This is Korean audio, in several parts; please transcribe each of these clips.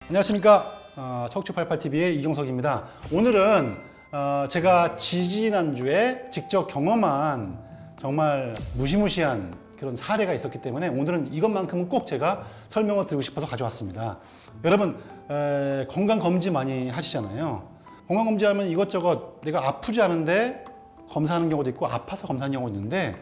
안녕하십니까. 척추88TV의 이경석입니다. 오늘은 제가 지지난주에 직접 경험한 정말 무시무시한 그런 사례가 있었기 때문에 오늘은 이것만큼은 꼭 제가 설명을 드리고 싶어서 가져왔습니다. 여러분 건강검진 많이 하시잖아요. 건강검진하면 이것저것 내가 아프지 않은데 검사하는 경우도 있고 아파서 검사하는 경우도 있는데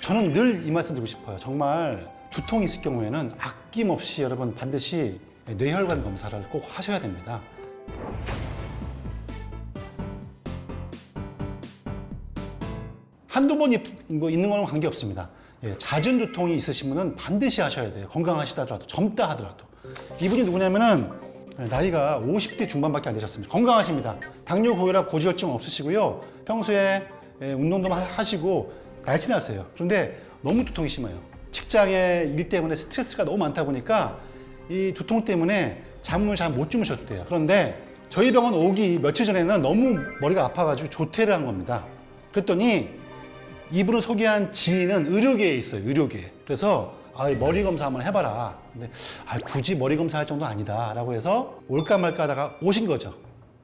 저는 늘 이 말씀 드리고 싶어요. 정말 두통이 있을 경우에는 아낌없이 여러분 반드시 뇌혈관 검사를 꼭 하셔야 됩니다. 한두 번 있는 거는 관계없습니다. 잦은 두통이 있으신 분은 반드시 하셔야 돼요. 건강하시다 하더라도, 젊다 하더라도. 이분이 누구냐면은 나이가 50대 중반밖에 안 되셨습니다. 건강하십니다. 당뇨, 고혈압, 고지혈증 없으시고요. 평소에 운동도 하시고 날씬하세요. 그런데 너무 두통이 심해요. 직장의 일 때문에 스트레스가 너무 많다 보니까 이 두통 때문에 잠을 잘 못 주무셨대요. 그런데 저희 병원 오기 며칠 전에는 너무 머리가 아파가지고 조퇴를 한 겁니다. 그랬더니 이분을 소개한 지인은 의료계에 있어요. 의료계에. 그래서 머리 검사 한번 해봐라. 근데 굳이 머리 검사할 정도 아니다 라고 해서 올까 말까 하다가 오신 거죠.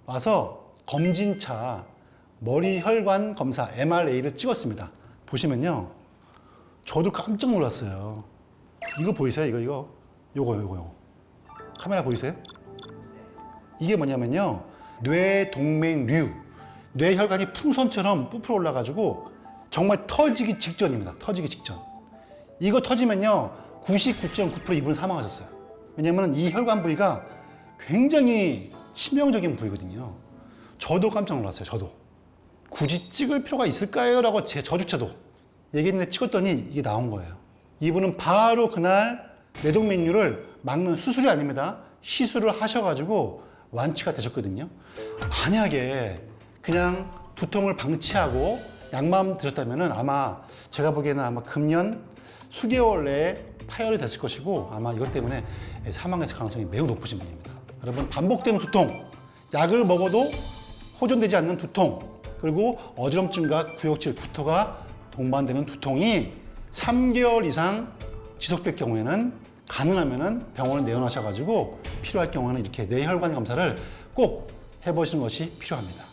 와서 검진차 머리 혈관 검사 MRA를 찍었습니다. 보시면요, 저도 깜짝 놀랐어요. 이거 보이세요? 요거 카메라 보이세요? 이게 뭐냐면요, 뇌동맥류, 뇌혈관이 풍선처럼 부풀어 올라가지고 정말 터지기 직전입니다. 터지기 직전. 이거 터지면요 99.9% 이분 사망하셨어요. 왜냐면 이 혈관 부위가 굉장히 치명적인 부위거든요. 저도 깜짝 놀랐어요. 저도 굳이 찍을 필요가 있을까요? 라고 저조차도 얘기했는데 찍었더니 이게 나온 거예요. 이분은 바로 그날 뇌동맥류를 막는 수술이 아닙니다. 시술을 하셔가지고 완치가 되셨거든요. 만약에 그냥 두통을 방치하고 약만 드셨다면 아마 제가 보기에는 아마 금년 수개월 내에 파열이 됐을 것이고 아마 이것 때문에 사망했을 가능성이 매우 높으신 분입니다. 여러분, 반복되는 두통, 약을 먹어도 호전되지 않는 두통, 그리고 어지럼증과 구역질, 구토가 동반되는 두통이 3개월 이상 지속될 경우에는 가능하면 병원에 내원하셔가지고 필요할 경우에는 이렇게 뇌혈관 검사를 꼭 해보시는 것이 필요합니다.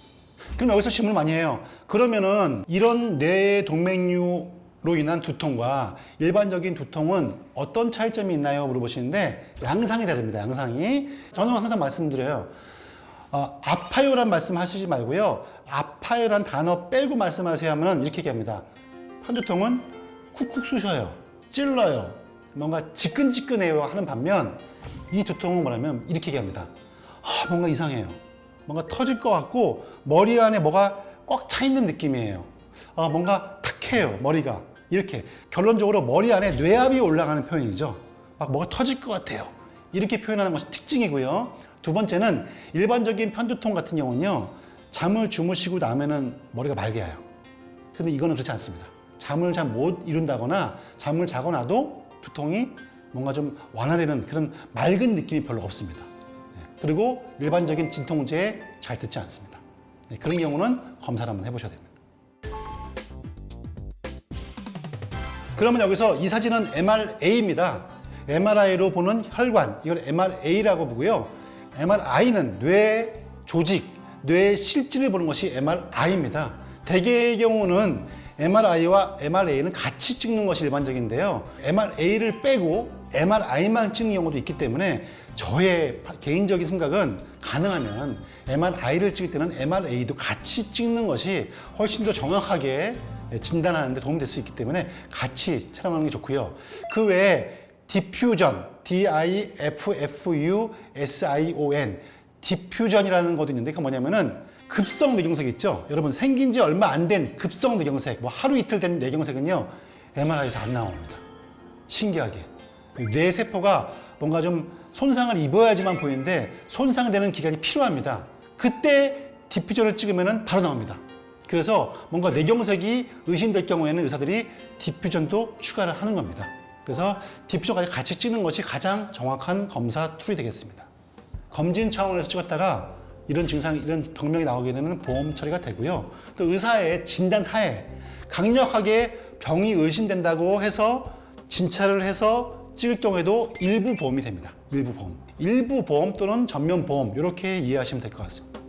그럼 여기서 질문을 많이 해요. 그러면은 이런 뇌동맥류로 인한 두통과 일반적인 두통은 어떤 차이점이 있나요? 물어보시는데 양상이 다릅니다. 양상이. 저는 항상 말씀드려요. 아파요란 말씀 하시지 말고요. 아파요란 단어 빼고 말씀하세요 하면 이렇게 얘기합니다. 편두통은 쿡쿡 쑤셔요. 찔러요. 뭔가 지끈지끈해요 하는 반면 이 두통은 뭐냐면 이렇게 얘기합니다. 뭔가 이상해요. 뭔가 터질 것 같고 머리 안에 뭐가 꽉 차 있는 느낌이에요. 뭔가 탁해요. 머리가. 이렇게 결론적으로 머리 안에 뇌압이 올라가는 표현이죠. 막 뭐가 터질 것 같아요. 이렇게 표현하는 것이 특징이고요. 두 번째는 일반적인 편두통 같은 경우는요, 잠을 주무시고 나면은 머리가 맑아요. 근데 이거는 그렇지 않습니다. 잠을 잘 못 이룬다거나 잠을 자고 나도 두통이 뭔가 좀 완화되는 그런 맑은 느낌이 별로 없습니다. 그리고 일반적인 진통제에 잘 듣지 않습니다. 그런 경우는 검사를 한번 해보셔야 됩니다. 그러면 여기서 이 사진은 MRA입니다. MRI로 보는 혈관, 이걸 MRA라고 보고요. MRI는 뇌 조직, 뇌의 실질을 보는 것이 MRI입니다. 대개의 경우는 MRI와 MRA는 같이 찍는 것이 일반적인데요. MRA를 빼고 MRI만 찍는 경우도 있기 때문에 저의 개인적인 생각은 가능하면 MRI를 찍을 때는 MRA도 같이 찍는 것이 훨씬 더 정확하게 진단하는 데 도움이 될 수 있기 때문에 같이 촬영하는 게 좋고요. 그 외에 디퓨전, DIFFUSION, 디퓨전이라는 것도 있는데 그게 뭐냐면은 급성 뇌경색 있죠? 여러분, 생긴 지 얼마 안 된 급성 뇌경색, 뭐 하루 이틀 된 뇌경색은요, MRI에서 안 나옵니다. 신기하게. 뇌세포가 뭔가 좀 손상을 입어야지만 보이는데 손상되는 기간이 필요합니다. 그때 디퓨전을 찍으면 바로 나옵니다. 그래서 뭔가 뇌경색이 의심될 경우에는 의사들이 디퓨전도 추가를 하는 겁니다. 그래서 디퓨전까지 같이 찍는 것이 가장 정확한 검사 툴이 되겠습니다. 검진 차원에서 찍었다가 이런 증상, 이런 병명이 나오게 되면 보험 처리가 되고요. 또 의사의 진단 하에 강력하게 병이 의심된다고 해서 진찰을 해서 찍을 경우에도 일부 보험이 됩니다. 일부 보험. 일부 보험 또는 전면 보험 이렇게 이해하시면 될 것 같습니다.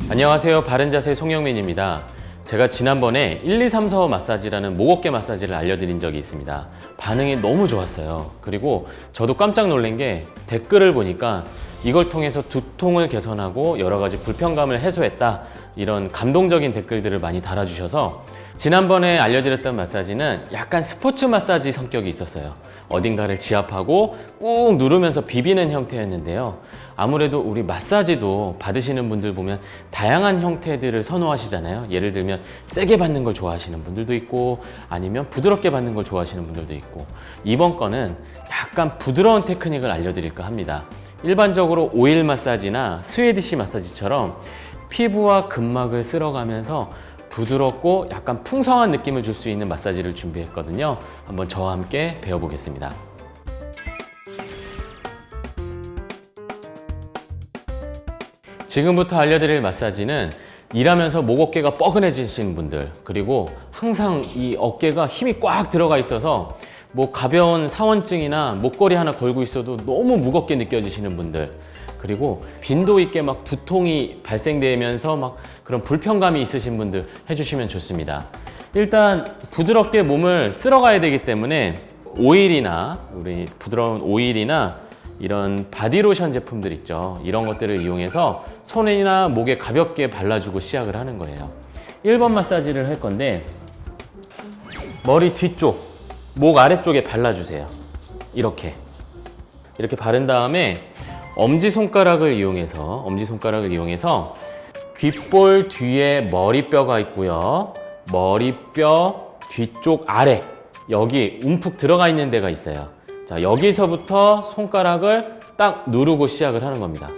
안녕하세요. 바른자세 송영민입니다. 제가 지난번에 1, 2, 3, 4 마사지라는 목 어깨 마사지를 알려드린 적이 있습니다. 반응이 너무 좋았어요. 그리고 저도 깜짝 놀란 게 댓글을 보니까 이걸 통해서 두통을 개선하고 여러 가지 불편감을 해소했다, 이런 감동적인 댓글들을 많이 달아주셔서 지난번에 알려드렸던 마사지는 약간 스포츠 마사지 성격이 있었어요. 어딘가를 지압하고 꾹 누르면서 비비는 형태였는데요. 아무래도 우리 마사지도 받으시는 분들 보면 다양한 형태들을 선호하시잖아요. 예를 들면 세게 받는 걸 좋아하시는 분들도 있고, 아니면 부드럽게 받는 걸 좋아하시는 분들도 있고, 이번 거는 약간 부드러운 테크닉을 알려드릴까 합니다. 일반적으로 오일 마사지나 스웨디시 마사지처럼 피부와 근막을 쓸어가면서 부드럽고 약간 풍성한 느낌을 줄 수 있는 마사지를 준비했거든요. 한번 저와 함께 배워보겠습니다. 지금부터 알려드릴 마사지는 일하면서 목 어깨가 뻐근해지신 분들, 그리고 항상 이 어깨가 힘이 꽉 들어가 있어서 뭐 가벼운 사원증이나 목걸이 하나 걸고 있어도 너무 무겁게 느껴지시는 분들, 그리고 빈도 있게 막 두통이 발생되면서 막 그런 불편감이 있으신 분들 해주시면 좋습니다. 일단 부드럽게 몸을 쓸어가야 되기 때문에 오일이나, 우리 부드러운 오일이나 이런 바디로션 제품들 있죠. 이런 것들을 이용해서 손이나 목에 가볍게 발라주고 시작을 하는 거예요. 1번 마사지를 할 건데, 머리 뒤쪽, 목 아래쪽에 발라주세요. 이렇게 바른 다음에 엄지손가락을 이용해서 귓볼 뒤에 머리뼈가 있고요. 머리뼈 뒤쪽 아래, 여기 움푹 들어가 있는 데가 있어요. 자, 여기서부터 손가락을 딱 누르고 시작을 하는 겁니다.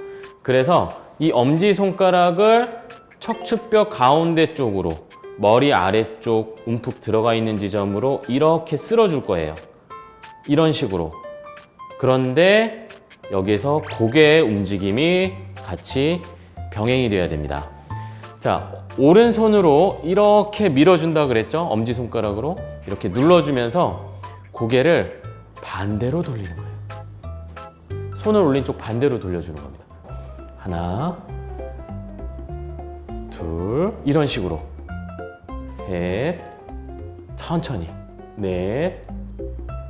그래서 이 엄지손가락을 척추뼈 가운데 쪽으로, 머리 아래쪽 움푹 들어가 있는 지점으로 이렇게 쓸어줄 거예요. 이런 식으로. 그런데 여기서 고개의 움직임이 같이 병행이 되어야 됩니다. 자, 오른손으로 이렇게 밀어준다 그랬죠? 엄지손가락으로 이렇게 눌러주면서 고개를 반대로 돌리는 거예요. 손을 올린 쪽 반대로 돌려주는 겁니다. 하나, 둘, 이런 식으로. 셋, 천천히. 넷,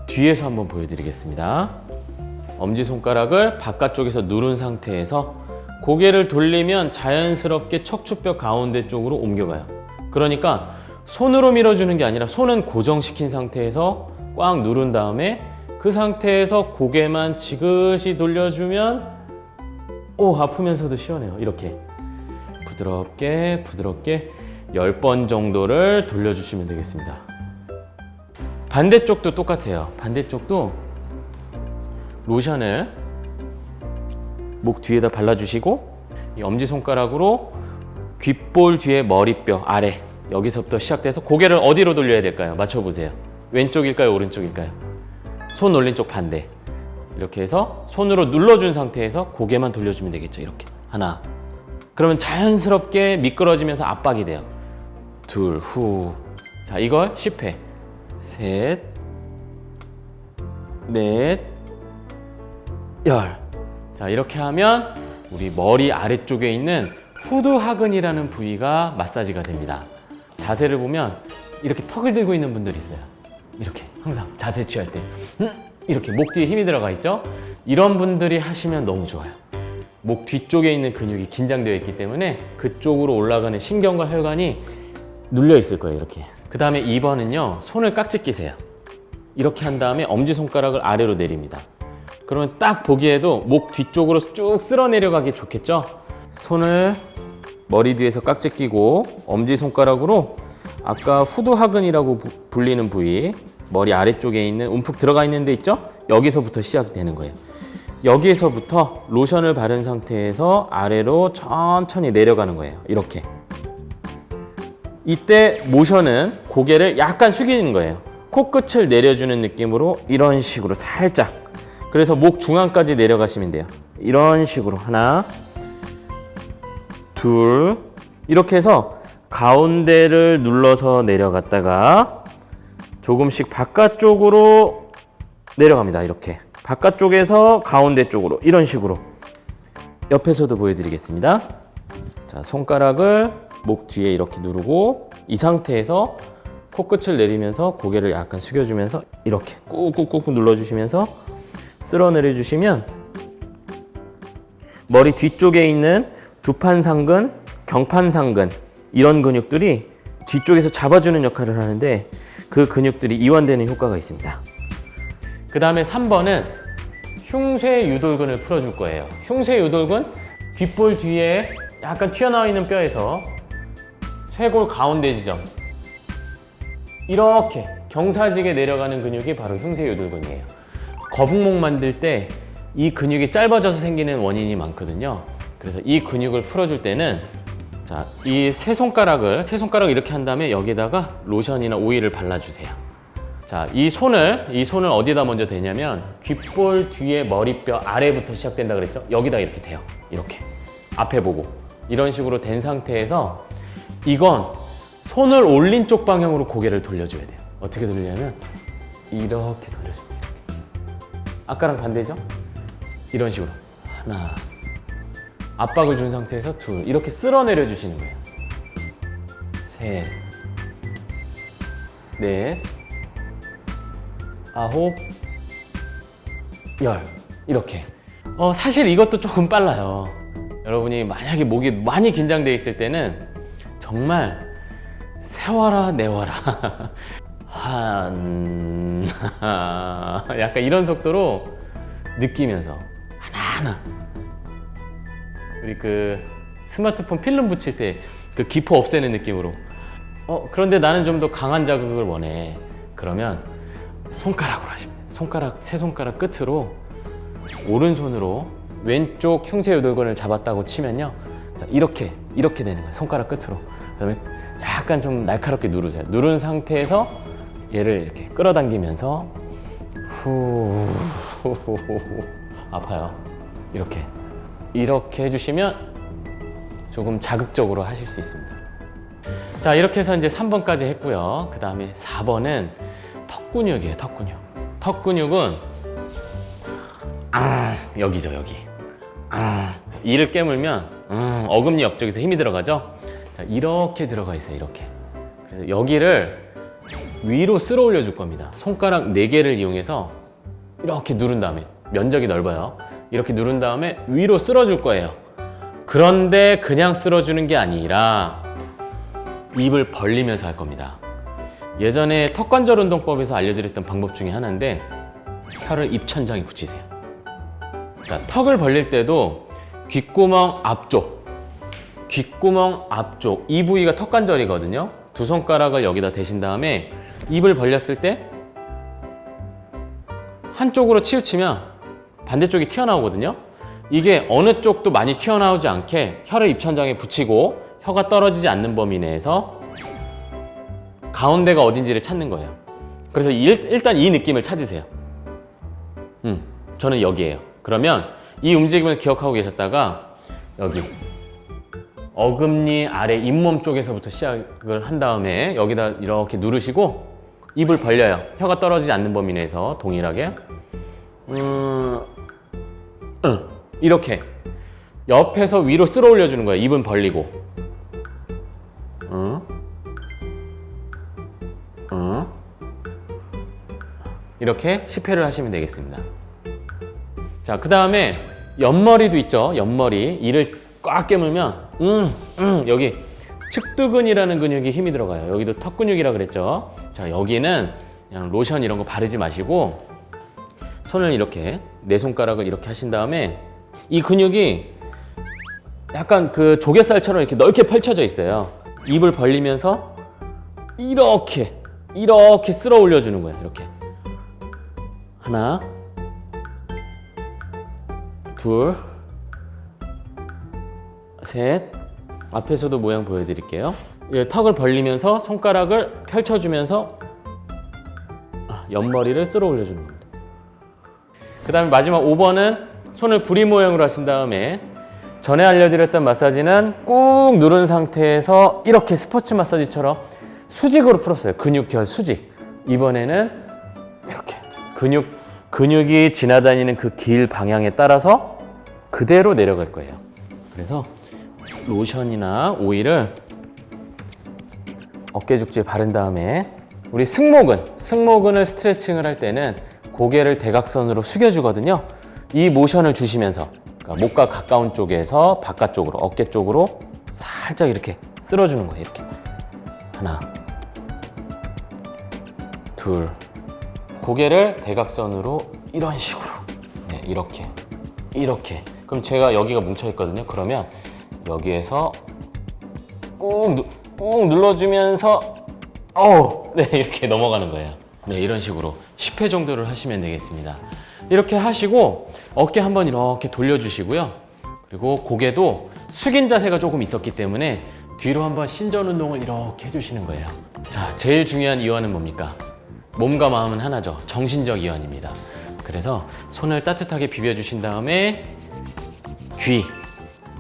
뒤에서 한번 보여드리겠습니다. 엄지손가락을 바깥쪽에서 누른 상태에서 고개를 돌리면 자연스럽게 척추뼈 가운데 쪽으로 옮겨가요. 그러니까 손으로 밀어주는 게 아니라 손은 고정시킨 상태에서 꽉 누른 다음에 그 상태에서 고개만 지그시 돌려주면, 오, 아프면서도 시원해요. 이렇게 부드럽게 10번 정도를 돌려주시면 되겠습니다. 반대쪽도 똑같아요. 반대쪽도 로션을 목 뒤에다 발라주시고, 이 엄지손가락으로 귓볼 뒤에 머리뼈 아래, 여기서부터 시작돼서 고개를 어디로 돌려야 될까요? 맞춰보세요. 왼쪽일까요? 오른쪽일까요? 손 올린 쪽 반대. 이렇게 해서 손으로 눌러준 상태에서 고개만 돌려주면 되겠죠. 이렇게 하나. 그러면 자연스럽게 미끄러지면서 압박이 돼요. 둘, 후. 자, 이걸 10회. 셋, 넷, 열. 자, 이렇게 하면 우리 머리 아래쪽에 있는 후두하근이라는 부위가 마사지가 됩니다. 자세를 보면 이렇게 턱을 들고 있는 분들이 있어요. 이렇게 항상 자세 취할 때 이렇게 목 뒤에 힘이 들어가 있죠? 이런 분들이 하시면 너무 좋아요. 목 뒤쪽에 있는 근육이 긴장되어 있기 때문에 그쪽으로 올라가는 신경과 혈관이 눌려 있을 거예요. 이렇게. 그 다음에 2번은요, 손을 깍지 끼세요. 이렇게 한 다음에 엄지손가락을 아래로 내립니다. 그러면 딱 보기에도 목 뒤쪽으로 쭉 쓸어 내려가기 좋겠죠? 손을 머리 뒤에서 깍지 끼고 엄지손가락으로 아까 후두하근이라고 불리는 부위, 머리 아래쪽에 있는 움푹 들어가 있는 데 있죠? 여기서부터 시작이 되는 거예요. 여기에서부터 로션을 바른 상태에서 아래로 천천히 내려가는 거예요. 이렇게. 이때 모션은 고개를 약간 숙이는 거예요. 코끝을 내려주는 느낌으로 이런 식으로 살짝. 그래서 목 중앙까지 내려가시면 돼요. 이런 식으로 하나, 둘, 이렇게 해서 가운데를 눌러서 내려갔다가 조금씩 바깥쪽으로 내려갑니다. 이렇게 바깥쪽에서 가운데 쪽으로 이런 식으로 옆에서도 보여드리겠습니다. 자, 손가락을 목 뒤에 이렇게 누르고 이 상태에서 코끝을 내리면서 고개를 약간 숙여주면서 이렇게 꾹꾹꾹 눌러주시면서 쓸어내려 주시면 머리 뒤쪽에 있는 두판상근, 경판상근 이런 근육들이 뒤쪽에서 잡아주는 역할을 하는데 그 근육들이 이완되는 효과가 있습니다. 그 다음에 3번은 흉쇄 유돌근을 풀어줄 거예요. 흉쇄 유돌근, 귓볼 뒤에 약간 튀어나와 있는 뼈에서 쇄골 가운데 지점 이렇게 경사지게 내려가는 근육이 바로 흉쇄 유돌근이에요. 거북목 만들 때 이 근육이 짧아져서 생기는 원인이 많거든요. 그래서 이 근육을 풀어줄 때는 자, 이 세 손가락을 이렇게 한 다음에 여기다가 로션이나 오일을 발라주세요. 자, 이 손을 어디다 먼저 대냐면 귓볼 뒤에 머리뼈 아래부터 시작된다 그랬죠? 여기다 이렇게 대요. 이렇게 앞에 보고 이런 식으로 된 상태에서 이건 손을 올린 쪽 방향으로 고개를 돌려줘야 돼요. 어떻게 돌리냐면 이렇게 돌려줍니다. 아까랑 반대죠? 이런 식으로 하나, 압박을 준 상태에서 둘, 이렇게 쓸어내려 주시는 거예요. 셋, 넷, 아홉, 열, 이렇게. 사실 이것도 조금 빨라요. 여러분이 만약에 목이 많이 긴장되어 있을 때는 정말 세워라 내워라 약간 이런 속도로 느끼면서 하나하나 우리 그 스마트폰 필름 붙일 때 그 기포 없애는 느낌으로 그런데 나는 좀 더 강한 자극을 원해. 그러면 손가락으로 하십니다. 세 손가락 끝으로 오른손으로 왼쪽 흉쇄 유돌근을 잡았다고 치면요. 자, 이렇게 되는 거예요. 손가락 끝으로. 그다음에 약간 좀 날카롭게 누르세요. 누른 상태에서 얘를 이렇게 끌어당기면서 후 아파요. 이렇게 해주시면 조금 자극적으로 하실 수 있습니다. 자, 이렇게 해서 이제 3번까지 했고요. 그 다음에 4번은 턱 근육이에요. 턱 근육은 여기죠, 여기. 이를 깨물면 어금니 옆쪽에서 힘이 들어가죠. 자, 이렇게 들어가 있어요. 이렇게. 그래서 여기를 위로 쓸어 올려 줄 겁니다. 손가락 4개를 이용해서 이렇게 누른 다음에 면적이 넓어요. 이렇게 누른 다음에 위로 쓸어 줄 거예요. 그런데 그냥 쓸어 주는 게 아니라 입을 벌리면서 할 겁니다. 예전에 턱관절 운동법에서 알려드렸던 방법 중에 하나인데 혀를 입천장에 붙이세요. 자, 턱을 벌릴 때도 귓구멍 앞쪽 이 부위가 턱관절이거든요. 두 손가락을 여기다 대신 다음에 입을 벌렸을 때 한쪽으로 치우치면 반대쪽이 튀어나오거든요. 이게 어느 쪽도 많이 튀어나오지 않게 혀를 입천장에 붙이고 혀가 떨어지지 않는 범위 내에서 가운데가 어딘지를 찾는 거예요. 그래서 일단 이 느낌을 찾으세요. 저는 여기에요. 그러면 이 움직임을 기억하고 계셨다가 여기 어금니 아래 잇몸 쪽에서부터 시작을 한 다음에 여기다 이렇게 누르시고 입을 벌려요. 혀가 떨어지지 않는 범위 내에서 동일하게 이렇게 옆에서 위로 쓸어 올려주는 거예요. 입은 벌리고 이렇게 10회를 하시면 되겠습니다. 자, 그 다음에 옆머리도 있죠. 옆머리. 이를 꽉 깨물면 여기 측두근이라는 근육이 힘이 들어가요. 여기도 턱 근육이라 그랬죠. 자, 여기는 그냥 로션 이런 거 바르지 마시고 손을 이렇게 네 손가락을 이렇게 하신 다음에 이 근육이 약간 그 조갯살처럼 이렇게 넓게 펼쳐져 있어요. 입을 벌리면서 이렇게 쓸어 올려주는 거예요. 이렇게 하나, 둘, 셋. 앞에서도 모양 보여드릴게요. 턱을 벌리면서 손가락을 펼쳐주면서 옆머리를 쓸어 올려주는 겁니다. 그 다음에 마지막 5번은 손을 부리 모양으로 하신 다음에 전에 알려드렸던 마사지는 꾹 누른 상태에서 이렇게 스포츠 마사지처럼 수직으로 풀었어요. 근육결 수직. 이번에는 이렇게 근육이 지나다니는 그 길 방향에 따라서 그대로 내려갈 거예요. 그래서 로션이나 오일을 어깨 죽지에 바른 다음에 우리 승모근을 스트레칭을 할 때는 고개를 대각선으로 숙여주거든요. 이 모션을 주시면서 그러니까 목과 가까운 쪽에서 바깥쪽으로 어깨 쪽으로 살짝 이렇게 쓸어주는 거예요. 이렇게 하나, 둘, 고개를 대각선으로 이런 식으로 네, 이렇게 그럼 제가 여기가 뭉쳐 있거든요. 그러면 여기에서 꾹 눌러주면서 네, 이렇게 넘어가는 거예요. 네, 이런 식으로 10회 정도를 하시면 되겠습니다. 이렇게 하시고 어깨 한번 이렇게 돌려주시고요. 그리고 고개도 숙인 자세가 조금 있었기 때문에 뒤로 한번 신전 운동을 이렇게 해주시는 거예요. 자, 제일 중요한 이완은 뭡니까? 몸과 마음은 하나죠. 정신적 이완입니다. 그래서 손을 따뜻하게 비벼주신 다음에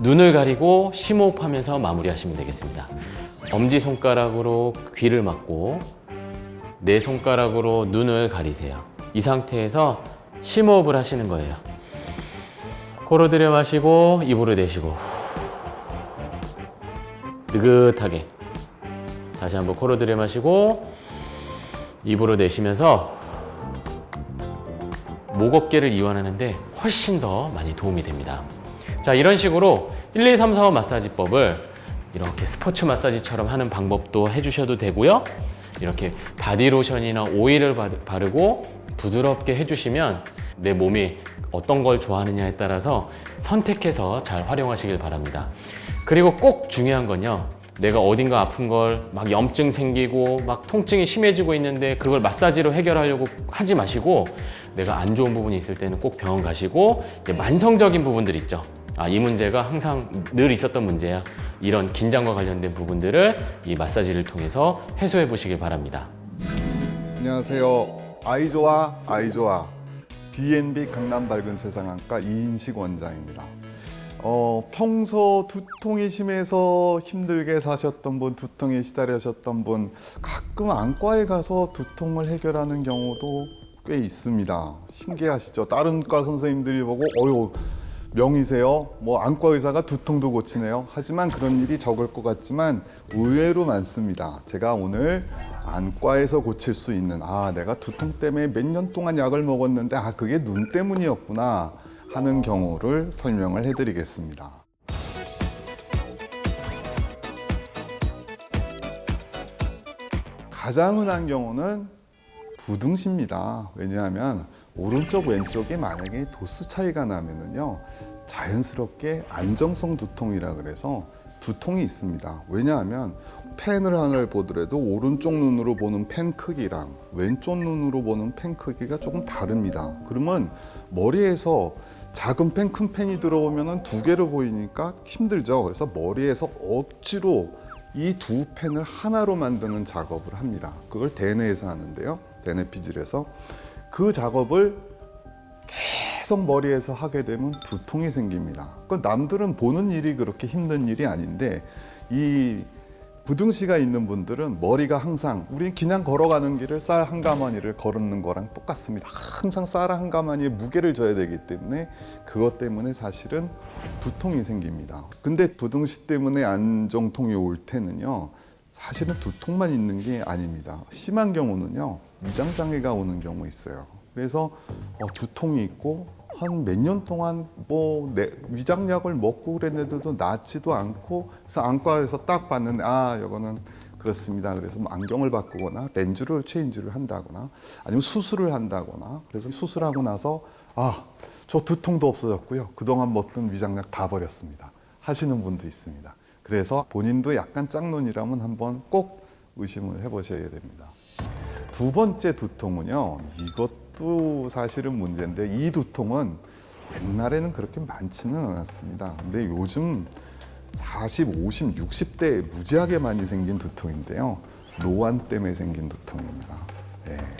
눈을 가리고 심호흡하면서 마무리하시면 되겠습니다. 엄지손가락으로 귀를 막고 네 손가락으로 눈을 가리세요. 이 상태에서 심호흡을 하시는 거예요. 코로 들여 마시고 입으로 내쉬고 느긋하게 다시 한번 코로 들여 마시고 입으로 내쉬면서 목 어깨를 이완하는데 훨씬 더 많이 도움이 됩니다. 자, 이런 식으로 1, 2, 3, 4, 5 마사지법을 이렇게 스포츠 마사지처럼 하는 방법도 해주셔도 되고요. 이렇게 바디로션이나 오일을 바르고 부드럽게 해주시면 내 몸이 어떤 걸 좋아하느냐에 따라서 선택해서 잘 활용하시길 바랍니다. 그리고 꼭 중요한 건요. 내가 어딘가 아픈 걸 막 염증 생기고 막 통증이 심해지고 있는데 그걸 마사지로 해결하려고 하지 마시고 내가 안 좋은 부분이 있을 때는 꼭 병원 가시고 만성적인 부분들 있죠. 이 문제가 항상 늘 있었던 문제야. 이런 긴장과 관련된 부분들을 이 마사지를 통해서 해소해 보시길 바랍니다. 안녕하세요. 아이좋아 B&B 강남 밝은 세상안과 이인식 원장입니다. 평소 두통이 심해서 힘들게 사셨던 분, 두통에 시달리셨던 분, 가끔 안과에 가서 두통을 해결하는 경우도 꽤 있습니다. 신기하시죠? 다른 과 선생님들이 보고 어휴 명의세요? 뭐 안과 의사가 두통도 고치네요. 하지만 그런 일이 적을 것 같지만 의외로 많습니다. 제가 오늘 안과에서 고칠 수 있는 내가 두통 때문에 몇 년 동안 약을 먹었는데 그게 눈 때문이었구나 하는 경우를 설명을 해드리겠습니다. 가장 흔한 경우는 부등시입니다. 왜냐하면 오른쪽 왼쪽에 만약에 도수 차이가 나면은요 자연스럽게 안정성 두통이라 그래서 두통이 있습니다. 왜냐하면 펜을 하나를 보더라도 오른쪽 눈으로 보는 펜 크기랑 왼쪽 눈으로 보는 펜 크기가 조금 다릅니다. 그러면 머리에서 작은 펜, 큰 펜이 들어오면 두 개로 보이니까 힘들죠. 그래서 머리에서 억지로 이 두 펜을 하나로 만드는 작업을 합니다. 그걸 대뇌에서 하는데요. 대뇌 피질에서 그 작업을 계속 머리에서 하게 되면 두통이 생깁니다. 남들은 보는 일이 그렇게 힘든 일이 아닌데 이 부등시가 있는 분들은 머리가 항상 우리 그냥 걸어가는 길을 쌀 한 가마니를 걸는 거랑 똑같습니다. 항상 쌀 한 가마니에 무게를 져야 되기 때문에 그것 때문에 사실은 두통이 생깁니다. 근데 부등시 때문에 안정통이 올 때는요 사실은 두통만 있는 게 아닙니다. 심한 경우는요 위장장애가 오는 경우 있어요. 그래서 두통이 있고 한 몇 년 동안 위장약을 먹고 그랬는데도 낫지도 않고 그래서 안과에서 딱 봤는데 이거는 그렇습니다. 그래서 안경을 바꾸거나 렌즈를 체인지를 한다거나 아니면 수술을 한다거나 그래서 수술하고 나서 저 두통도 없어졌고요. 그동안 먹던 위장약 다 버렸습니다. 하시는 분도 있습니다. 그래서 본인도 약간 짝눈이라면 한번 꼭 의심을 해보셔야 됩니다. 두 번째 두통은요. 이것도 사실은 문제인데 이 두통은 옛날에는 그렇게 많지는 않았습니다. 근데 요즘 40, 50, 60대에 무지하게 많이 생긴 두통인데요. 노안 때문에 생긴 두통입니다.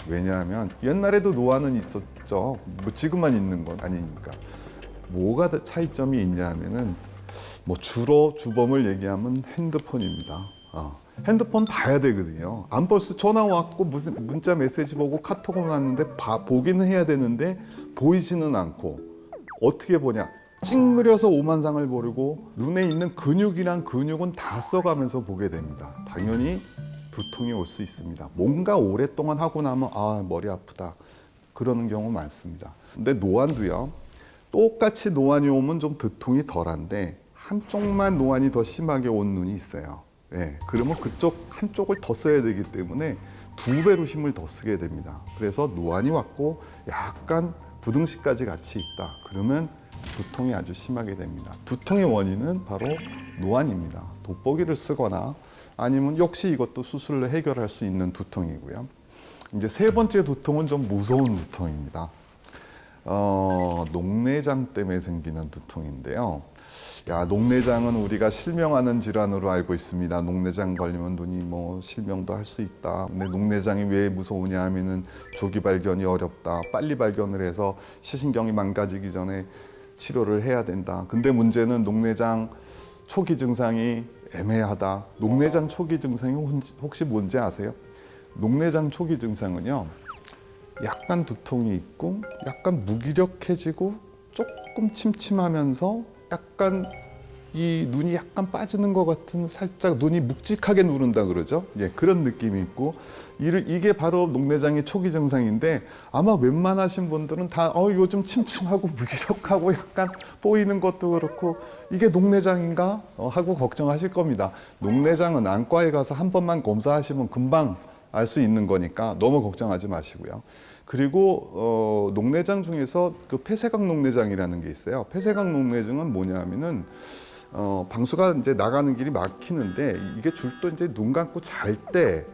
왜냐하면 옛날에도 노안은 있었죠. 지금만 있는 건 아니니까. 뭐가 차이점이 있냐 하면은 주로 주범을 얘기하면 핸드폰입니다. 핸드폰 봐야 되거든요. 안 벌써 전화 왔고 무슨 문자 메시지 보고 카톡을 왔는데 보기는 해야 되는데 보이지는 않고 어떻게 보냐? 찡그려서 오만상을 보르고 눈에 있는 근육이란 근육은 다 써가면서 보게 됩니다. 당연히 두통이 올 수 있습니다. 뭔가 오랫동안 하고 나면 아 머리 아프다 그러는 경우 많습니다. 근데 노안도요. 똑같이 노안이 오면 좀 두통이 덜한데 한쪽만 노안이 더 심하게 온 눈이 있어요. 예, 그러면 그쪽 한쪽을 더 써야 되기 때문에 2배로 힘을 더 쓰게 됩니다. 그래서 노안이 왔고 약간 부등식까지 같이 있다. 그러면 두통이 아주 심하게 됩니다. 두통의 원인은 바로 노안입니다. 돋보기를 쓰거나 아니면 역시 이것도 수술로 해결할 수 있는 두통이고요. 이제 세 번째 두통은 좀 무서운 두통입니다. 녹내장 때문에 생기는 두통인데요. 녹내장은 우리가 실명하는 질환으로 알고 있습니다. 녹내장 걸리면 눈이 실명도 할 수 있다. 근데 녹내장이 왜 무서우냐 하면은 조기 발견이 어렵다. 빨리 발견을 해서 시신경이 망가지기 전에 치료를 해야 된다. 근데 문제는 녹내장 초기 증상이 애매하다. 녹내장 초기 증상이 혹시 뭔지 아세요? 녹내장 초기 증상은요. 약간 두통이 있고 약간 무기력해지고 조금 침침하면서 약간 이 눈이 약간 빠지는 것 같은 살짝 눈이 묵직하게 누른다 그러죠. 예, 그런 느낌이 있고 이게 바로 녹내장의 초기 증상인데 아마 웬만하신 분들은 다 요즘 침침하고 무기력하고 약간 보이는 것도 그렇고 이게 녹내장인가 하고 걱정하실 겁니다. 녹내장은 안과에 가서 한 번만 검사하시면 금방 알 수 있는 거니까 너무 걱정하지 마시고요. 그리고 녹내장 중에서 그 폐쇄각 녹내장이라는 게 있어요. 폐쇄각 녹내장은 뭐냐면은 방수가 이제 나가는 길이 막히는데 이게 줄도 이제 눈 감고 잘 때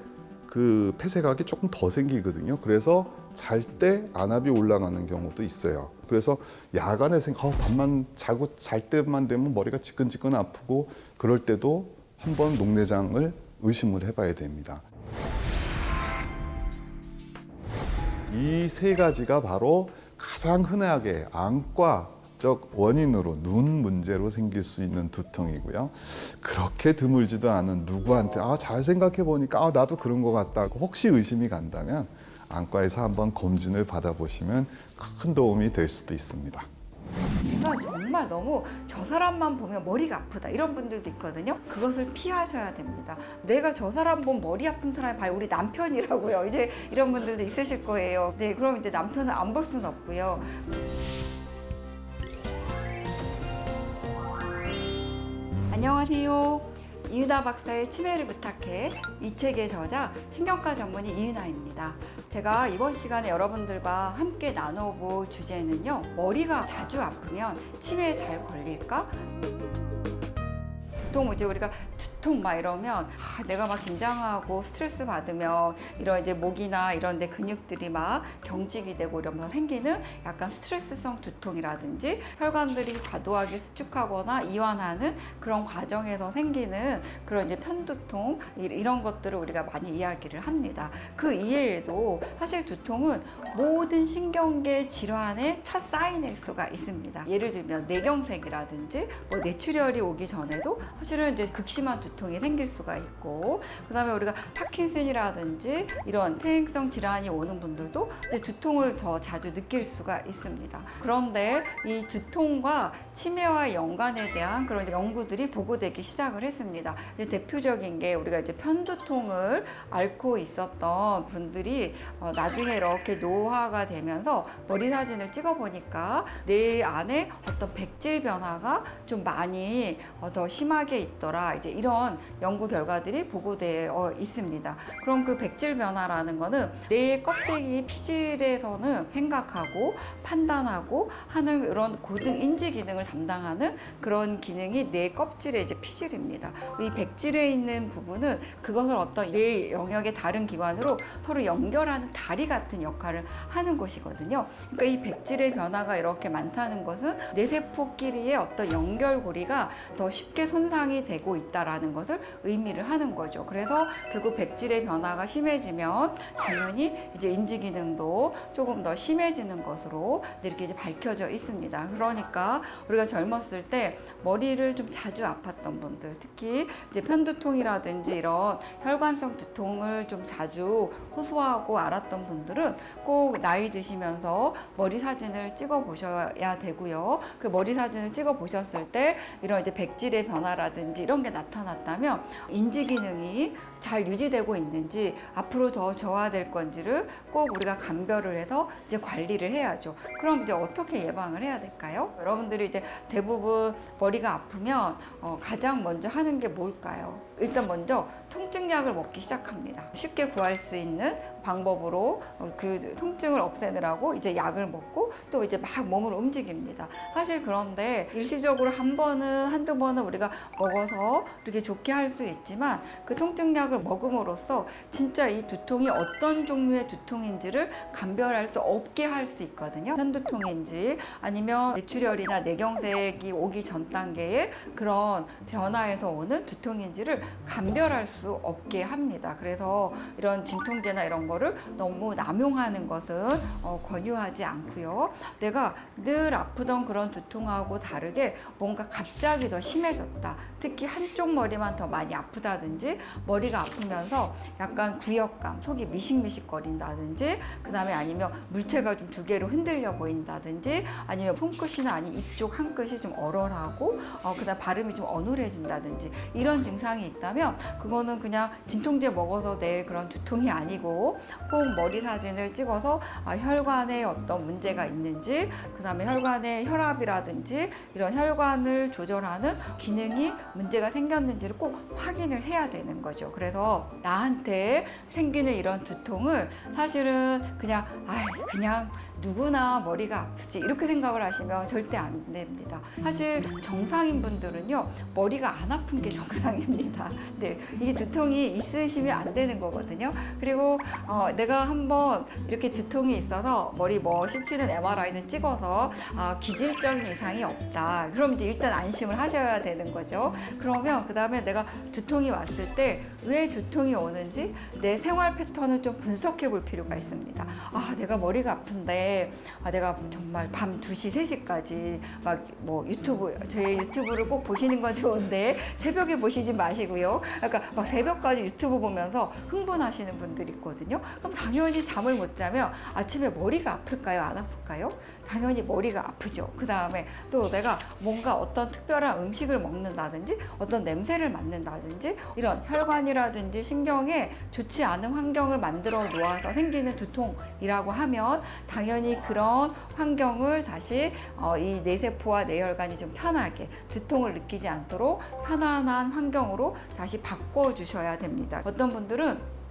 그 폐쇄각이 조금 더 생기거든요. 그래서 잘 때 안압이 올라가는 경우도 있어요. 그래서 야간에 밤만 자고 잘 때만 되면 머리가 지끈지끈 아프고 그럴 때도 한번 녹내장을 의심을 해봐야 됩니다. 이 세 가지가 바로 가장 흔하게 안과적 원인으로 눈 문제로 생길 수 있는 두통이고요. 그렇게 드물지도 않은 누구한테 잘 생각해 보니까 나도 그런 것 같다. 혹시 의심이 간다면 안과에서 한번 검진을 받아보시면 큰 도움이 될 수도 있습니다. 내가 정말 너무 저 사람만 보면 머리가 아프다 이런 분들도 있거든요. 그것을 피하셔야 됩니다. 내가 저 사람 보면 머리 아픈 사람이 바로 우리 남편이라고요. 이제 이런 분들도 있으실 거예요. 네, 그럼 이제 남편을 안 볼 수는 없고요. 안녕하세요. 이은하 박사의 치매를 부탁해 이 책의 저자 신경과 전문의 이은하입니다. 제가 이번 시간에 여러분들과 함께 나눠볼 주제는요. 머리가 자주 아프면 치매에 잘 걸릴까? 보통 이제 우리가 두통 막 이러면 내가 막 긴장하고 스트레스 받으면 이런 이제 목이나 이런 데 근육들이 막 경직이 되고 이러면서 생기는 약간 스트레스성 두통이라든지 혈관들이 과도하게 수축하거나 이완하는 그런 과정에서 생기는 그런 이제 편두통 이런 것들을 우리가 많이 이야기를 합니다. 그 이외에도 사실 두통은 모든 신경계 질환의 첫 사인일 수가 있습니다. 예를 들면 뇌경색이라든지 뇌출혈이 오기 전에도 사실은 이제 극심한 두통이 생길 수가 있고, 그다음에 우리가 파킨슨이라든지 이런 퇴행성 질환이 오는 분들도 이제 두통을 더 자주 느낄 수가 있습니다. 그런데 이 두통과 치매와의 연관에 대한 그런 연구들이 보고되기 시작을 했습니다. 이제 대표적인 게 우리가 이제 편두통을 앓고 있었던 분들이 나중에 이렇게 노화가 되면서 머리 사진을 찍어 보니까 뇌 안에 어떤 백질 변화가 좀 많이 더 심하게 있더라. 이제 이런 연구 결과들이 보고되어 있습니다. 그럼 그 백질 변화라는 거는 뇌의 껍데기 피질에서는 생각하고 판단하고 하는 이런 고등 인지 기능을 담당하는 그런 기능이 뇌 껍질의 이제 피질입니다. 이 백질에 있는 부분은 그것을 어떤 뇌 영역의 다른 기관으로 서로 연결하는 다리 같은 역할을 하는 곳이거든요. 그러니까 이 백질의 변화가 이렇게 많다는 것은 뇌세포끼리의 어떤 연결고리가 더 쉽게 손상이 손상이 되고 있다라는 것을 의미를 하는 거죠. 그래서 결국 백질의 변화가 심해지면 당연히 이제 인지 기능도 조금 더 심해지는 것으로 이렇게 이제 밝혀져 있습니다. 그러니까 우리가 젊었을 때 머리를 좀 자주 아팠던 분들, 특히 이제 편두통이라든지 이런 혈관성 두통을 좀 자주 호소하고 알았던 분들은 꼭 나이 드시면서 머리 사진을 찍어 보셔야 되고요. 그 머리 사진을 찍어 보셨을 때 이런 이제 백질의 변화라든지 이런 게 나타났다면 인지 기능이 잘 유지되고 있는지 앞으로 더 저하될 건지를 꼭 우리가 감별을 해서 이제 관리를 해야죠. 그럼 이제 어떻게 예방을 해야 될까요? 여러분들이 이제 대부분 머리가 아프면 가장 먼저 하는 게 뭘까요? 일단 먼저 통증약을 먹기 시작합니다. 쉽게 구할 수 있는 방법으로 그 통증을 없애느라고 이제 약을 먹고 또 이제 막 몸을 움직입니다. 사실 그런데 일시적으로 한두 번은 우리가 먹어서 이렇게 좋게 할 수 있지만 그 통증약을 먹음으로써 진짜 이 두통이 어떤 종류의 두통인지를 감별할 수 없게 할 수 있거든요. 편두통인지 아니면 뇌출혈이나 뇌경색이 오기 전 단계의 그런 변화에서 오는 두통인지를 감별할 수 없게 합니다. 그래서 이런 진통제나 이런 거를 너무 남용하는 것은 권유하지 않고요. 내가 늘 아프던 그런 두통하고 다르게 뭔가 갑자기 더 심해졌다. 특히 한쪽 머리만 더 많이 아프다든지 머리가 아프면서 약간 구역감, 속이 미식미식거린다든지 그 다음에 아니면 물체가 좀 두 개로 흔들려 보인다든지 아니면 손끝이나 아니 입쪽 한 끝이 좀 얼얼하고 그 다음 발음이 좀 어눌해진다든지 이런 증상이 있다면 그거는 그냥 진통제 먹어서 낼 그런 두통이 아니고 꼭 머리 사진을 찍어서 혈관에 어떤 문제가 있는지 그 다음에 혈관의 혈압이라든지 이런 혈관을 조절하는 기능이 문제가 생겼는지를 꼭 확인을 해야 되는 거죠. 그래서 나한테 생기는 이런 두통을 사실은 그냥 누구나 머리가 아프지 이렇게 생각을 하시면 절대 안 됩니다. 사실 정상인 분들은요 머리가 안 아픈 게 정상입니다. 네, 이게 두통이 있으시면 안 되는 거거든요. 그리고 내가 한번 이렇게 두통이 있어서 머리 CT는 MRI는 찍어서 기질적인 이상이 없다. 그럼 이제 일단 안심을 하셔야 되는 거죠. 그러면 그 다음에 내가 두통이 왔을 때 왜 두통이 오는지 내 생활 패턴을 좀 분석해 볼 필요가 있습니다. 내가 머리가 아픈데 내가 정말 밤 2시, 3시까지 제 유튜브를 꼭 보시는 건 좋은데 새벽에 보시지 마시고요. 막 새벽까지 유튜브 보면서 흥분하시는 분들이 있거든요. 그럼 당연히 잠을 못 자면 아침에 머리가 아플까요? 안 아플까요? 당연히 머리가 아프죠. 그 다음에 또 내가 뭔가 어떤 특별한 음식을 먹는다든지 어떤 냄새를 맡는다든지 이런 혈관이라든지 신경에 좋지 않은 환경을 만들어 놓아서 생기는 두통이라고 하면 당연히 그런 환경을 다시 이 뇌세포와 뇌혈관이 좀 편하게 두통을 느끼지 않도록 편안한 환경으로 다시 바꿔주셔야 됩니다. 어떤 분들은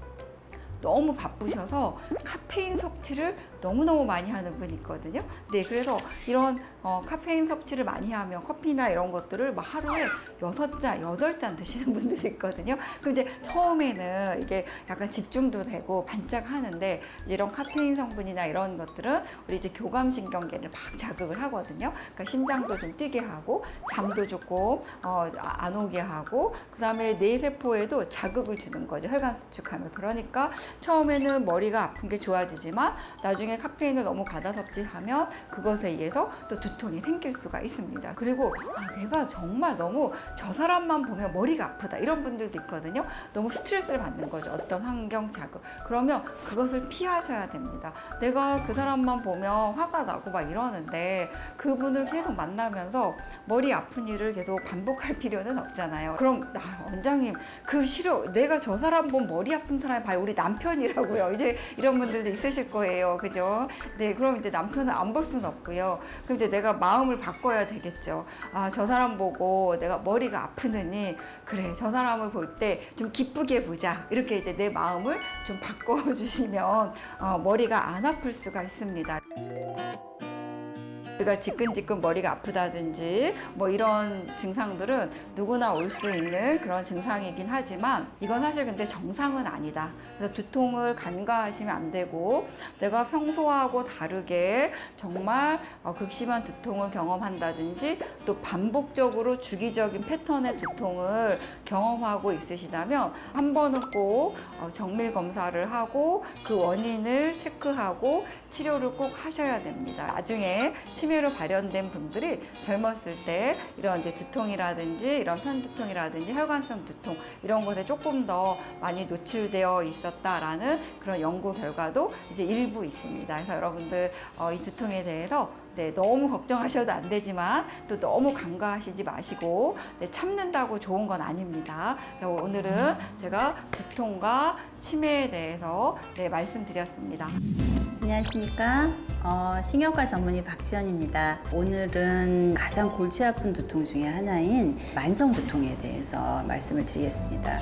너무 바쁘셔서 카페인 섭취를 너무너무 많이 하는 분이 있거든요. 네, 그래서 이런 카페인 섭취를 많이 하면 커피나 이런 것들을 막 하루에 6잔, 8잔 드시는 분들도 있거든요. 그럼 이제 처음에는 이게 약간 집중도 되고 반짝하는데 이런 카페인 성분이나 이런 것들은 우리 이제 교감신경계를 막 자극을 하거든요. 그러니까 심장도 좀 뛰게 하고 잠도 조금 안 오게 하고 그 다음에 뇌세포에도 자극을 주는 거죠. 혈관 수축하면서. 그러니까 처음에는 머리가 아픈 게 좋아지지만 나중에 카페인을 너무 과다 섭취하면 그것에 의해서 또 두통이 생길 수가 있습니다. 그리고 내가 정말 너무 저 사람만 보면 머리가 아프다 이런 분들도 있거든요. 너무 스트레스를 받는 거죠. 어떤 환경 자극. 그러면 그것을 피하셔야 됩니다. 내가 그 사람만 보면 화가 나고 막 이러는데 그분을 계속 만나면서 머리 아픈 일을 계속 반복할 필요는 없잖아요. 그럼 원장님 싫어. 내가 저 사람 보면 머리 아픈 사람이 바로 우리 남편이라고요. 이제 이런 분들도 있으실 거예요. 그죠? 네, 그럼 이제 남편을 안 볼 수는 없고요. 그럼 이제 내가 마음을 바꿔야 되겠죠. 저 사람 보고 내가 머리가 아프느니 그래, 저 사람을 볼 때 좀 기쁘게 보자. 이렇게 이제 내 마음을 좀 바꿔주시면 머리가 안 아플 수가 있습니다. 우리가 지끈지끈 머리가 아프다든지 뭐 이런 증상들은 누구나 올 수 있는 그런 증상이긴 하지만 이건 사실 근데 정상은 아니다. 그래서 두통을 간과하시면 안 되고 내가 평소하고 다르게 정말 극심한 두통을 경험한다든지 또 반복적으로 주기적인 패턴의 두통을 경험하고 있으시다면 한 번은 꼭 정밀 검사를 하고 그 원인을 체크하고 치료를 꼭 하셔야 됩니다. 나중에 치매로 발현된 분들이 젊었을 때 이런 이제 두통이라든지 이런 편두통이라든지 혈관성 두통 이런 것에 조금 더 많이 노출되어 있었다라는 그런 연구 결과도 이제 일부 있습니다. 그래서 여러분들 이 두통에 대해서 너무 걱정하셔도 안 되지만 또 너무 간과하시지 마시고 참는다고 좋은 건 아닙니다. 그래서 오늘은 제가 두통과 치매에 대해서 말씀드렸습니다. 안녕하십니까. 신경과 전문의 박지연입니다. 오늘은 가장 골치 아픈 두통 중에 하나인 만성 두통에 대해서 말씀을 드리겠습니다.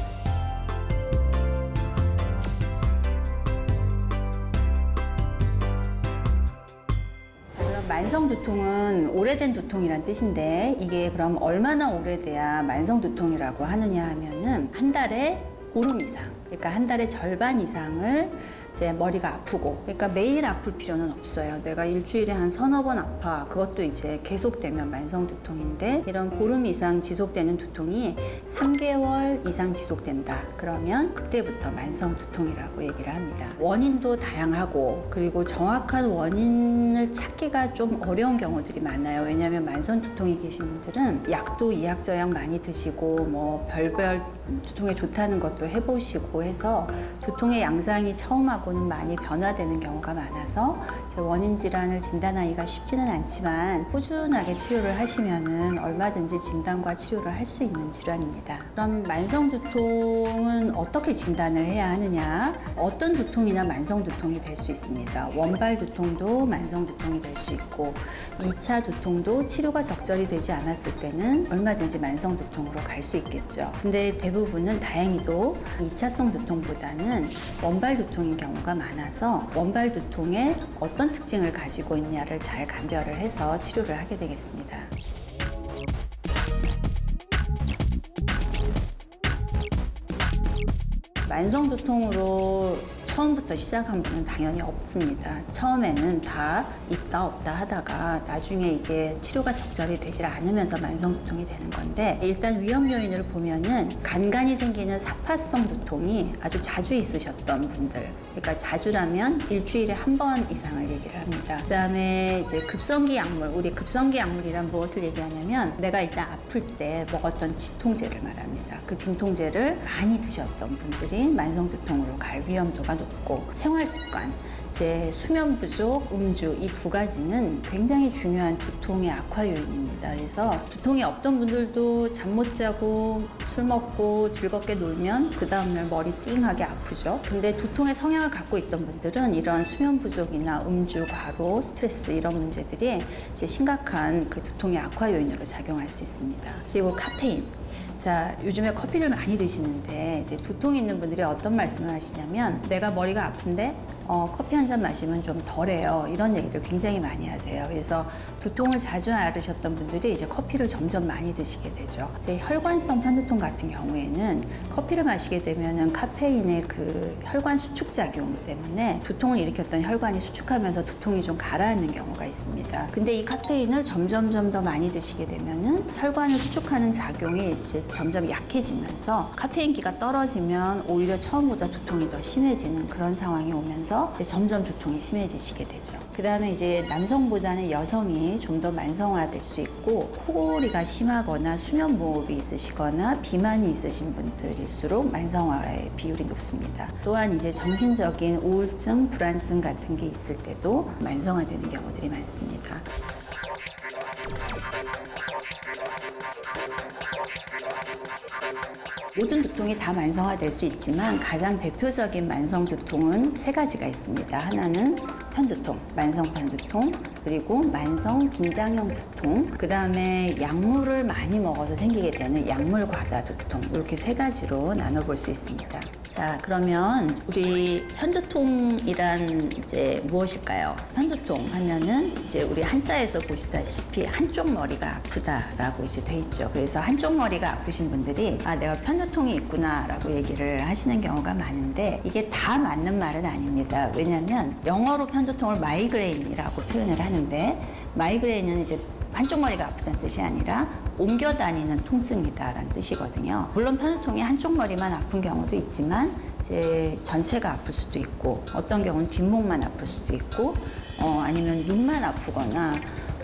만성 두통은 오래된 두통이란 뜻인데 이게 그럼 얼마나 오래돼야 만성 두통이라고 하느냐 하면은 한 달에 보름 이상, 그러니까 한 달에 절반 이상을 이제 머리가 아프고, 그러니까 매일 아플 필요는 없어요. 내가 일주일에 한 서너 번 아파. 그것도 이제 계속되면 만성 두통인데 이런 보름 이상 지속되는 두통이 3개월 이상 지속된다. 그러면 그때부터 만성 두통이라고 얘기를 합니다. 원인도 다양하고 그리고 정확한 원인을 찾기가 좀 어려운 경우들이 많아요. 왜냐하면 만성 두통이 계신 분들은 약도 이약저약 많이 드시고 뭐 별별 두통에 좋다는 것도 해보시고 해서 두통의 양상이 처음하고는 많이 변화되는 경우가 많아서 원인 질환을 진단하기가 쉽지는 않지만 꾸준하게 치료를 하시면은 얼마든지 진단과 치료를 할 수 있는 질환입니다. 그럼 만성 두통은 어떻게 진단을 해야 하느냐? 어떤 두통이나 만성 두통이 될 수 있습니다. 원발 두통도 만성 두통이 될 수 있고 2차 두통도 치료가 적절히 되지 않았을 때는 얼마든지 만성 두통으로 갈 수 있겠죠. 근데 대부분은 다행히도 2차성 두통보다는 원발 두통인 경우가 많아서 원발 두통에 어떤 특징을 가지고 있냐를 잘 감별을 해서 치료를 하게 되겠습니다. 만성 두통으로 처음부터 시작한 분은 당연히 없습니다. 처음에는 다 있다 없다 하다가 나중에 이게 치료가 적절히 되질 않으면서 만성 두통이 되는 건데, 일단 위험 요인을 보면은 간간이 생기는 사파성 두통이 아주 자주 있으셨던 분들, 그러니까 자주라면 일주일에 한 번 이상을 얘기를 합니다. 그다음에 이제 급성기 약물, 우리 급성기 약물이란 무엇을 얘기하냐면 내가 일단 아플 때 먹었던 진통제를 말합니다. 그 진통제를 많이 드셨던 분들이 만성 두통으로 갈 위험도가 높고, 생활 습관, 이제 수면 부족, 음주 이 두 가지는 굉장히 중요한 두통의 악화 요인입니다. 그래서 두통이 없던 분들도 잠 못 자고 술 먹고 즐겁게 놀면 그 다음날 머리 띵하게 아프죠. 근데 두통의 성향을 갖고 있던 분들은 이런 수면 부족이나 음주, 과로, 스트레스 이런 문제들이 이제 심각한 그 두통의 악화 요인으로 작용할 수 있습니다. 그리고 카페인. 자, 요즘에 커피를 많이 드시는데 이제 두통이 있는 분들이 어떤 말씀을 하시냐면 내가 머리가 아픈데 커피 한 잔 마시면 좀 덜해요. 이런 얘기를 굉장히 많이 하세요. 그래서 두통을 자주 앓으셨던 분들이 이제 커피를 점점 많이 드시게 되죠. 이제 혈관성 편두통 같은 경우에는 커피를 마시게 되면은 카페인의 그 혈관 수축 작용 때문에 두통을 일으켰던 혈관이 수축하면서 두통이 좀 가라앉는 경우가 있습니다. 근데 이 카페인을 점점 더 많이 드시게 되면은 혈관을 수축하는 작용이 이제 점점 약해지면서 카페인기가 떨어지면 오히려 처음보다 두통이 더 심해지는 그런 상황이 오면서 점점 두통이 심해지시게 되죠. 그 다음에 이제 남성보다는 여성이 좀 더 만성화될 수 있고, 코골이가 심하거나 수면무호흡이 있으시거나 비만이 있으신 분들일수록 만성화의 비율이 높습니다. 또한 이제 정신적인 우울증, 불안증 같은 게 있을 때도 만성화되는 경우들이 많습니다. 모든 두통이 다 만성화될 수 있지만 가장 대표적인 만성 두통은 세 가지가 있습니다. 하나는 편두통, 만성 편두통, 그리고 만성 긴장형 두통, 그 다음에 약물을 많이 먹어서 생기게 되는 약물 과다 두통, 이렇게 세 가지로 나눠볼 수 있습니다. 자, 그러면 우리 편두통이란 이제 무엇일까요? 편두통 하면은 이제 우리 한자에서 보시다시피 한쪽 머리가 아프다라고 이제 돼 있죠. 그래서 한쪽 머리가 아프신 분들이 아, 내가 편두통이 있구나라고 얘기를 하시는 경우가 많은데 이게 다 맞는 말은 아닙니다. 왜냐하면 영어로 편두통을 마이그레인이라고 표현을 하는데 마이그레인은 이제 한쪽 머리가 아프다는 뜻이 아니라 옮겨 다니는 통증이다라는 뜻이거든요. 물론 편두통이 한쪽 머리만 아픈 경우도 있지만 이제 전체가 아플 수도 있고 어떤 경우는 뒷목만 아플 수도 있고 아니면 눈만 아프거나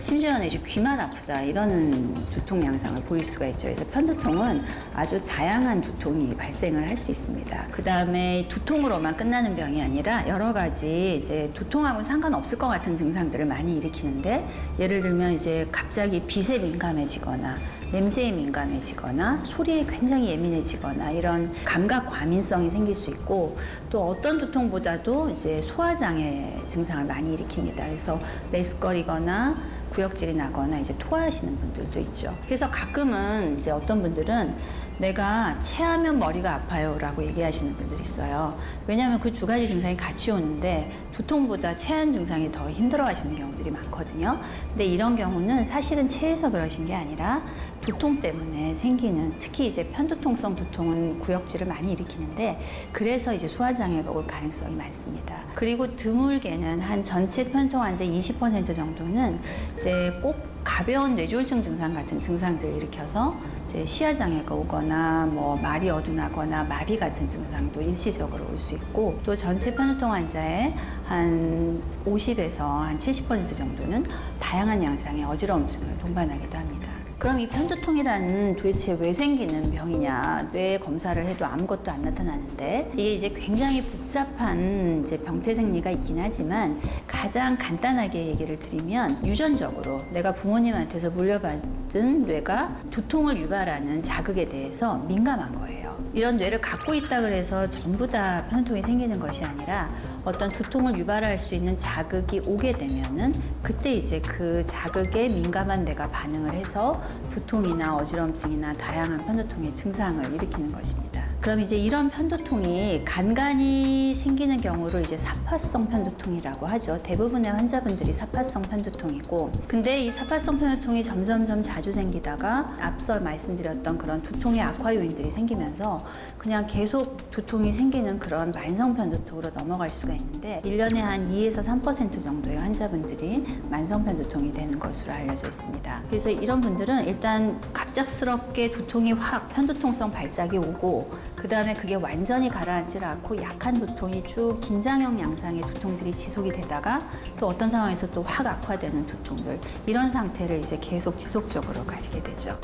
심지어는 이제 귀만 아프다 이러는 두통 양상을 보일 수가 있죠. 그래서 편두통은 아주 다양한 두통이 발생을 할 수 있습니다. 그 다음에 두통으로만 끝나는 병이 아니라 여러 가지 이제 두통하고 상관없을 것 같은 증상들을 많이 일으키는데 예를 들면 이제 갑자기 빛에 민감해지거나 냄새에 민감해지거나 소리에 굉장히 예민해지거나 이런 감각 과민성이 생길 수 있고 또 어떤 두통보다도 이제 소화장애 증상을 많이 일으킵니다. 그래서 메스꺼리거나 구역질이 나거나 이제 토하시는 분들도 있죠. 그래서 가끔은 이제 어떤 분들은 내가 체하면 머리가 아파요라고 얘기하시는 분들이 있어요. 왜냐하면 그 두 가지 증상이 같이 오는데 두통보다 체한 증상이 더 힘들어하시는 경우들이 많거든요. 근데 이런 경우는 사실은 체해서 그러신 게 아니라 두통 때문에 생기는 특히 이제 편두통성 두통은 구역질을 많이 일으키는데 그래서 이제 소화장애가 올 가능성이 많습니다. 그리고 드물게는 한 전체 편두통 환자 20% 정도는 이제 꼭 가벼운 뇌졸중 증상 같은 증상들을 일으켜서 이제 시야장애가 오거나 뭐 말이 어둔하거나 마비 같은 증상도 일시적으로 올 수 있고 또 전체 편두통 환자의 한 50에서 한 70% 정도는 다양한 양상의 어지러움증을 동반하기도 합니다. 그럼 이 편두통이라는 도대체 왜 생기는 병이냐? 뇌 검사를 해도 아무것도 안 나타나는데 이게 이제 굉장히 복잡한 이제 병태 생리가 있긴 하지만 가장 간단하게 얘기를 드리면 유전적으로 내가 부모님한테서 물려받은 뇌가 두통을 유발하는 자극에 대해서 민감한 거예요. 이런 뇌를 갖고 있다 그래서 전부 다 편두통이 생기는 것이 아니라 어떤 두통을 유발할 수 있는 자극이 오게 되면은 그때 이제 그 자극에 민감한 뇌가 반응을 해서 두통이나 어지럼증이나 다양한 편두통의 증상을 일으키는 것입니다. 그럼 이제 이런 편두통이 간간히 생기는 경우를 이제 사파성 편두통이라고 하죠. 대부분의 환자분들이 사파성 편두통이고, 근데 이 사파성 편두통이 점점점 자주 생기다가 앞서 말씀드렸던 그런 두통의 악화 요인들이 생기면서 그냥 계속 두통이 생기는 그런 만성 편두통으로 넘어갈 수가 있는데 1년에 한 2에서 3% 정도의 환자분들이 만성 편두통이 되는 것으로 알려져 있습니다. 그래서 이런 분들은 일단 갑작스럽게 두통이 확 편두통성 발작이 오고 그 다음에 그게 완전히 가라앉질 않고 약한 두통이 쭉 긴장형 양상의 두통들이 지속이 되다가 또 어떤 상황에서 또 확 악화되는 두통들 이런 상태를 이제 계속 지속적으로 가지게 되죠.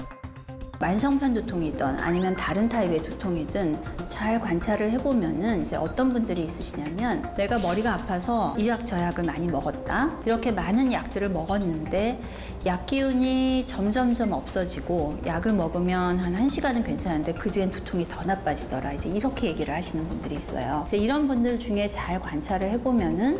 만성 편두통이든 아니면 다른 타입의 두통이든 잘 관찰을 해보면은 이제 어떤 분들이 있으시냐면 내가 머리가 아파서 이 약 저 약을 많이 먹었다. 이렇게 많은 약들을 먹었는데 약 기운이 점점점 없어지고 약을 먹으면 한 1시간은 괜찮은데 그 뒤엔 두통이 더 나빠지더라. 이제 이렇게 얘기를 하시는 분들이 있어요. 이제 이런 분들 중에 잘 관찰을 해보면은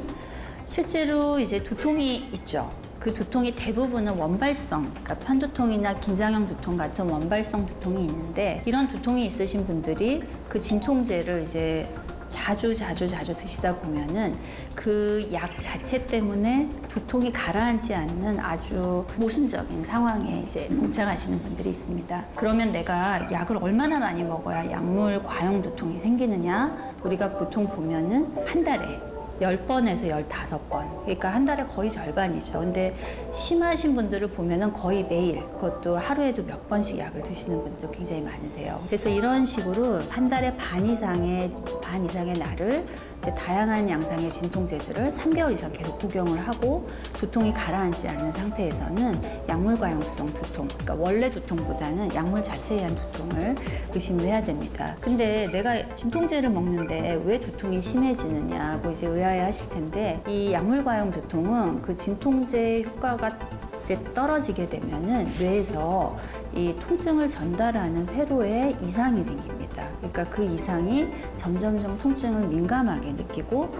실제로 이제 두통이 있죠. 그 두통이 대부분은 원발성, 그러니까 편두통이나 긴장형 두통 같은 원발성 두통이 있는데 이런 두통이 있으신 분들이 그 진통제를 이제 자주 드시다 보면은 그 약 자체 때문에 두통이 가라앉지 않는 아주 모순적인 상황에 이제 봉착하시는 분들이 있습니다. 그러면 내가 약을 얼마나 많이 먹어야 약물 과용 두통이 생기느냐? 우리가 보통 보면은 한 달에 10번에서 15번. 그러니까 한 달에 거의 절반이죠. 근데 심하신 분들을 보면은 거의 매일, 그것도 하루에도 몇 번씩 약을 드시는 분들 굉장히 많으세요. 그래서 이런 식으로 한 달에 반 이상의 날을 이제 다양한 양상의 진통제들을 3개월 이상 계속 복용을 하고 두통이 가라앉지 않는 상태에서는 약물 과용성 두통, 그러니까 원래 두통보다는 약물 자체에 의한 두통을 의심을 해야 됩니다. 근데 내가 진통제를 먹는데 왜 두통이 심해지느냐고 이제 의아해 하실 텐데 이 약물 과용 두통은 그 진통제 효과가 이제 떨어지게 되면은 뇌에서 이 통증을 전달하는 회로에 이상이 생깁니다. 그러니까 그 이상이 점점점 통증을 민감하게 느끼고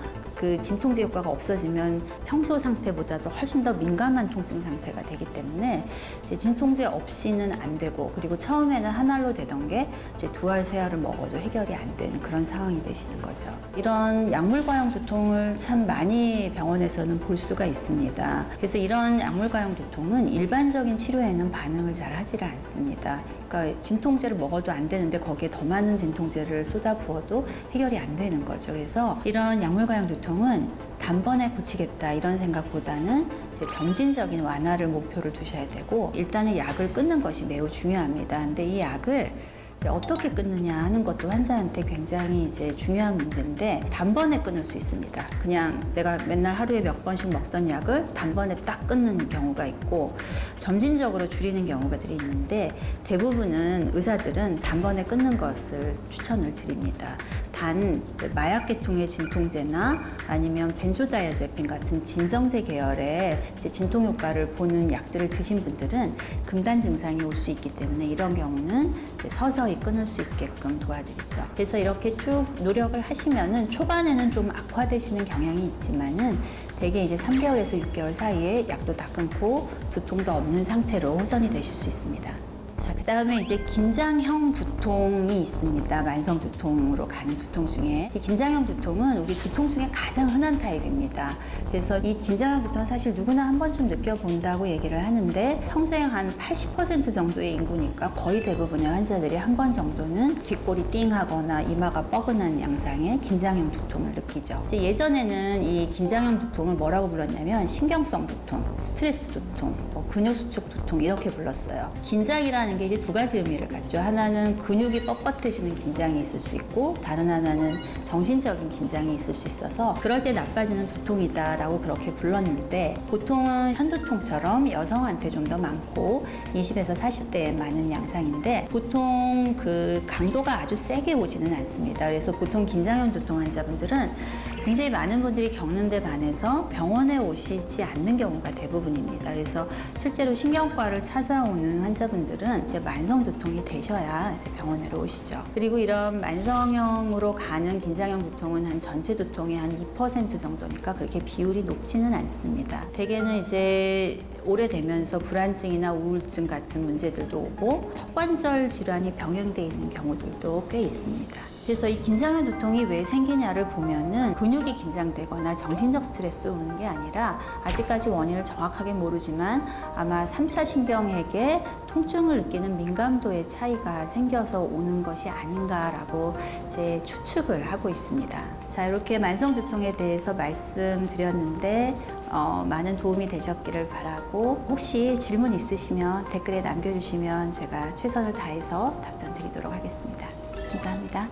그 진통제 효과가 없어지면 평소 상태보다도 훨씬 더 민감한 통증 상태가 되기 때문에 이제 진통제 없이는 안 되고, 그리고 처음에는 한 알로 되던 게 이제 두 알, 세 알을 먹어도 해결이 안 되는 그런 상황이 되시는 거죠. 이런 약물과형 두통을 참 많이 병원에서는 볼 수가 있습니다. 그래서 이런 약물과형 두통은 일반적인 치료에는 반응을 잘 하지를 않습니다. 그러니까 진통제를 먹어도 안 되는데 거기에 더 많은 진통제를 쏟아부어도 해결이 안 되는 거죠. 그래서 이런 약물과형 두통은 단번에 고치겠다 이런 생각보다는 이제 점진적인 완화를 목표를 두셔야 되고, 일단은 약을 끊는 것이 매우 중요합니다. 근데 이 약을 이제 어떻게 끊느냐 하는 것도 환자한테 굉장히 이제 중요한 문제인데, 단번에 끊을 수 있습니다. 그냥 내가 맨날 하루에 몇 번씩 먹던 약을 단번에 딱 끊는 경우가 있고, 점진적으로 줄이는 경우가들이 있는데, 대부분은 의사들은 단번에 끊는 것을 추천을 드립니다. 단 이제 마약 계통의 진통제나 아니면 벤조다이아제핀 같은 진정제 계열의 이제 진통 효과를 보는 약들을 드신 분들은 금단 증상이 올 수 있기 때문에 이런 경우는 이제 서서히 끊을 수 있게끔 도와드리죠. 그래서 이렇게 쭉 노력을 하시면은 초반에는 좀 악화되시는 경향이 있지만은 대개 이제 3개월에서 6개월 사이에 약도 다 끊고 두통도 없는 상태로 호전이 되실 수 있습니다. 자, 그 다음에 이제 긴장형 두통이 있습니다. 만성 두통으로 가는 두통 중에. 이 긴장형 두통은 우리 두통 중에 가장 흔한 타입입니다. 그래서 이 긴장형 두통은 사실 누구나 한 번쯤 느껴본다고 얘기를 하는데, 평생 한 80% 정도의 인구니까 거의 대부분의 환자들이 한 번 정도는 뒷골이 띵하거나 이마가 뻐근한 양상의 긴장형 두통을 느끼죠. 이제 예전에는 이 긴장형 두통을 뭐라고 불렀냐면 신경성 두통, 스트레스 두통, 근육 수축 두통 이렇게 불렀어요. 긴장이라는 게 이제 두 가지 의미를 갖죠. 하나는 근육이 뻣뻣해지는 긴장이 있을 수 있고, 다른 하나는 정신적인 긴장이 있을 수 있어서 그럴 때 나빠지는 두통이다라고 그렇게 불렀는데, 보통은 현두통처럼 여성한테 좀 더 많고 20에서 40대에 많은 양상인데, 보통 그 강도가 아주 세게 오지는 않습니다. 그래서 보통 긴장형 두통 환자분들은 굉장히 많은 분들이 겪는 데 반해서 병원에 오시지 않는 경우가 대부분입니다. 그래서 실제로 신경과를 찾아오는 환자분들은 이제 만성 두통이 되셔야 이제 병원으로 오시죠. 그리고 이런 만성형으로 가는 긴장형 두통은 한 전체 두통의 한 2% 정도니까 그렇게 비율이 높지는 않습니다. 대개는 이제 오래되면서 불안증이나 우울증 같은 문제들도 오고, 턱관절 질환이 병행돼 있는 경우들도 꽤 있습니다. 그래서 이 긴장형 두통이 왜 생기냐를 보면은 근육이 긴장되거나 정신적 스트레스 오는 게 아니라, 아직까지 원인을 정확하게 모르지만 아마 3차 신경핵에 통증을 느끼는 민감도의 차이가 생겨서 오는 것이 아닌가라고 이제 추측을 하고 있습니다. 자, 이렇게 만성 두통에 대해서 말씀드렸는데 많은 도움이 되셨기를 바라고, 혹시 질문 있으시면 댓글에 남겨주시면 제가 최선을 다해서 답변 드리도록 하겠습니다. 감사합니다.